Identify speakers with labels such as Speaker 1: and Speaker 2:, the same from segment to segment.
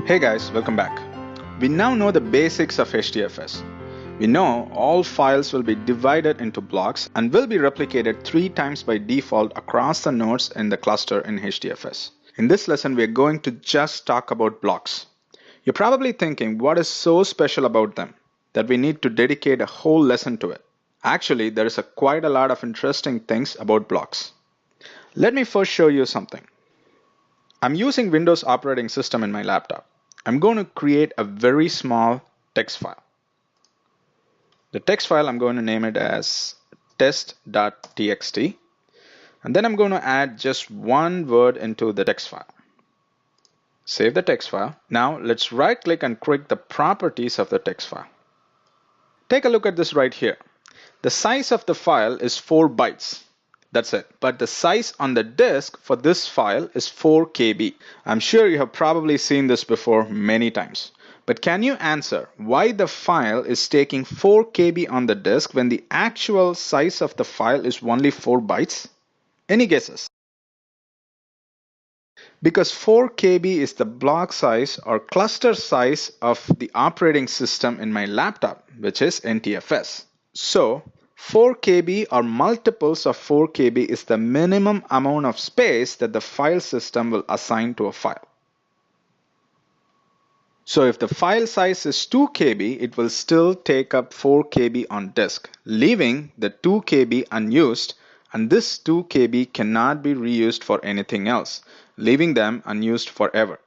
Speaker 1: Hey guys, welcome back. We now know the basics of HDFS. We know all files will be divided into blocks and will be replicated 3 times by default across the nodes in the cluster in HDFS. In this lesson, we are going to just talk about blocks. You're probably thinking, what is so special about them that we need to dedicate a whole lesson to it? Actually, there is quite a lot of interesting things about blocks. Let me first show you something. I'm using Windows operating system in my laptop. I'm going to create a very small text file. The text file, I'm going to name it as test.txt. And then I'm going to add just one word into the text file. Save the text file. Now let's right click and click the properties of the text file. Take a look at this right here. The size of the file is 4 bytes. That's it. But the size on the disk for this file is 4 KB. I'm sure you have probably seen this before many times. But can you answer why the file is taking 4 KB on the disk when the actual size of the file is only 4 bytes? Any guesses? Because 4 KB is the block size or cluster size of the operating system in my laptop, which is NTFS. So 4 KB or multiples of 4 KB is the minimum amount of space that the file system will assign to a file. So if the file size is 2 KB, it will still take up 4 KB on disk, leaving the 2 KB unused, and this 2 KB cannot be reused for anything else, leaving them unused forever.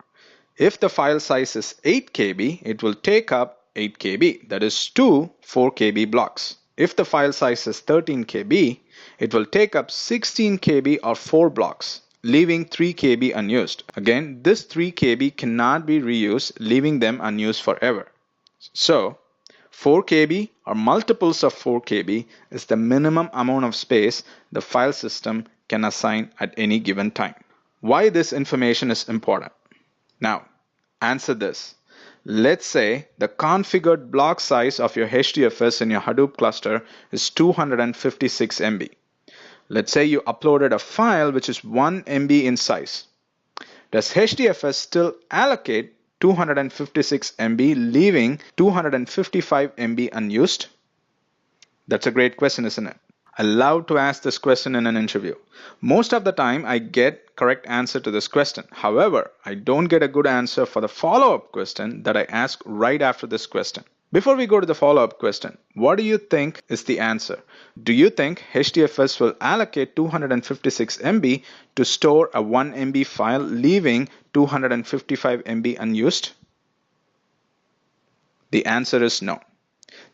Speaker 1: If the file size is 8 KB, it will take up 8 KB, that is 2 4 KB blocks. If the file size is 13 KB, it will take up 16 KB or 4 blocks, leaving 3 KB unused. Again, this 3 KB cannot be reused, leaving them unused forever. So, 4 KB or multiples of 4 KB is the minimum amount of space the file system can assign at any given time. Why this information is important? Now, answer this. Let's say the configured block size of your HDFS in your Hadoop cluster is 256 MB. Let's say you uploaded a file which is 1 MB in size. Does HDFS still allocate 256 MB, leaving 255 MB unused? That's a great question, isn't it? I love to ask this question in an interview. Most of the time, I get correct answer to this question. However, I don't get a good answer for the follow-up question that I ask right after this question. Before we go to the follow-up question, what do you think is the answer? Do you think HDFS will allocate 256 MB to store a 1 MB file, leaving 255 MB unused? The answer is no.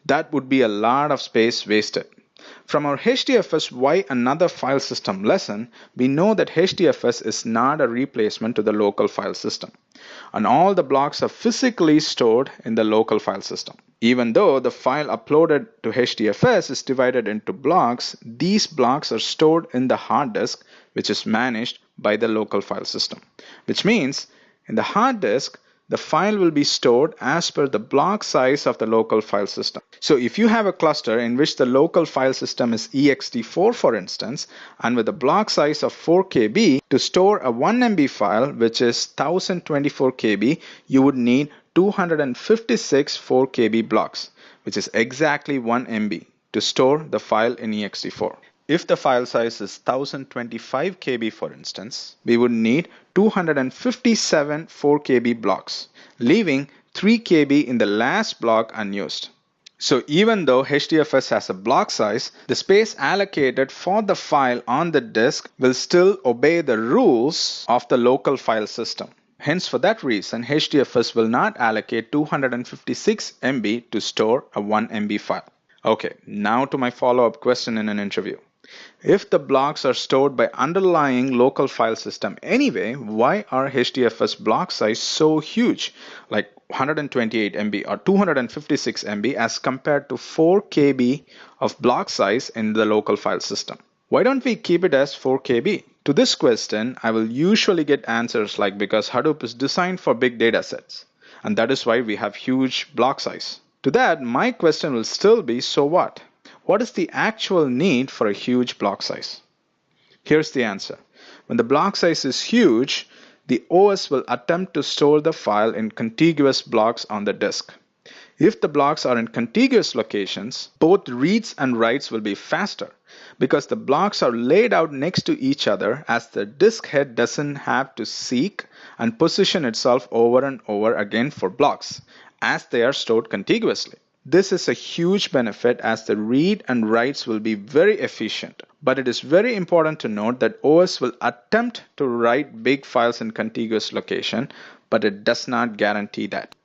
Speaker 1: That would be a lot of space wasted. From our HDFS Why Another File System lesson, we know that HDFS is not a replacement to the local file system, and all the blocks are physically stored in the local file system. Even though the file uploaded to HDFS is divided into blocks, these blocks are stored in the hard disk, which is managed by the local file system. Which means, in the hard disk, the file will be stored as per the block size of the local file system. So if you have a cluster in which the local file system is ext4, for instance, and with a block size of 4 KB, to store a 1 MB file, which is 1024 KB, you would need 256 4 KB blocks, which is exactly 1 MB, to store the file in ext4. If the file size is 1025 KB, for instance, we would need 257 4 KB blocks, leaving 3 KB in the last block unused. So even though HDFS has a block size, the space allocated for the file on the disk will still obey the rules of the local file system. Hence, for that reason, HDFS will not allocate 256 MB to store a 1 MB file. Okay, now to my follow-up question in an interview. If the blocks are stored by underlying local file system anyway, why are HDFS block size so huge, like 128 MB or 256 MB as compared to 4 KB of block size in the local file system? Why don't we keep it as 4 KB? To this question, I will usually get answers like because Hadoop is designed for big data sets, and that is why we have huge block size. To that, my question will still be, so what? What is the actual need for a huge block size? Here's the answer. When the block size is huge, the OS will attempt to store the file in contiguous blocks on the disk. If the blocks are in contiguous locations, both reads and writes will be faster because the blocks are laid out next to each other, as the disk head doesn't have to seek and position itself over and over again for blocks, as they are stored contiguously. This is a huge benefit as the read and writes will be very efficient. But it is very important to note that OS will attempt to write big files in contiguous location, but it does not guarantee that.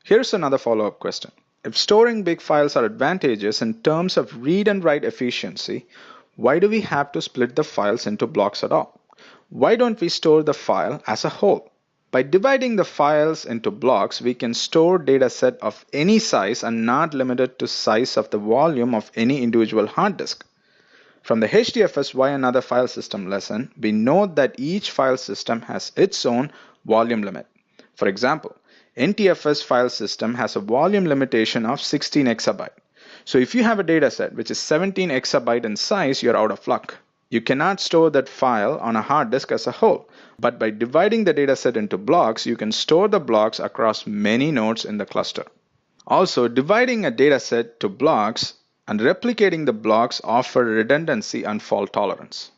Speaker 1: Here's another follow-up question. If storing big files are advantageous in terms of read and write efficiency, why do we have to split the files into blocks at all? Why don't we store the file as a whole? By dividing the files into blocks, we can store dataset of any size and not limited to size of the volume of any individual hard disk. From the HDFS Why Another File System lesson, we know that each file system has its own volume limit. For example, NTFS file system has a volume limitation of 16 exabyte. So if you have a dataset which is 17 exabyte in size, you're out of luck. You cannot store that file on a hard disk as a whole, but by dividing the dataset into blocks, you can store the blocks across many nodes in the cluster. Also, dividing a dataset to blocks and replicating the blocks offer redundancy and fault tolerance.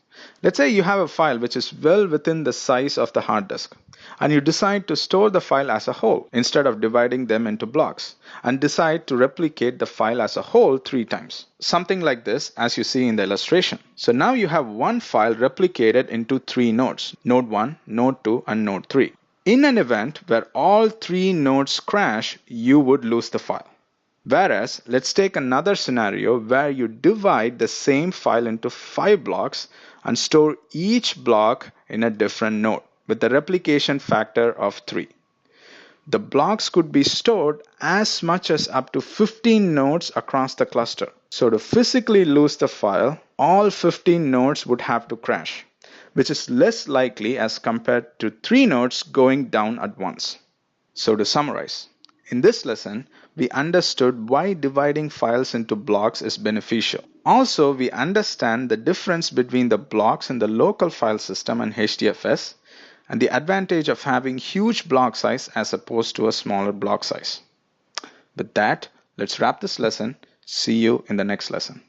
Speaker 1: Let's say you have a file which is well within the size of the hard disk, and you decide to store the file as a whole instead of dividing them into blocks, and decide to replicate the file as a whole 3 times. Something like this, as you see in the illustration. So now you have one file replicated into 3 nodes, node 1, node 2, and node 3. In an event where all 3 nodes crash, you would lose the file. Whereas, let's take another scenario where you divide the same file into 5 blocks and store each block in a different node with a replication factor of 3. The blocks could be stored as much as up to 15 nodes across the cluster. So to physically lose the file, all 15 nodes would have to crash, which is less likely as compared to 3 nodes going down at once. So to summarize, in this lesson, we understood why dividing files into blocks is beneficial. Also, we understand the difference between the blocks in the local file system and HDFS, and the advantage of having huge block size as opposed to a smaller block size. With that, let's wrap this lesson. See you in the next lesson.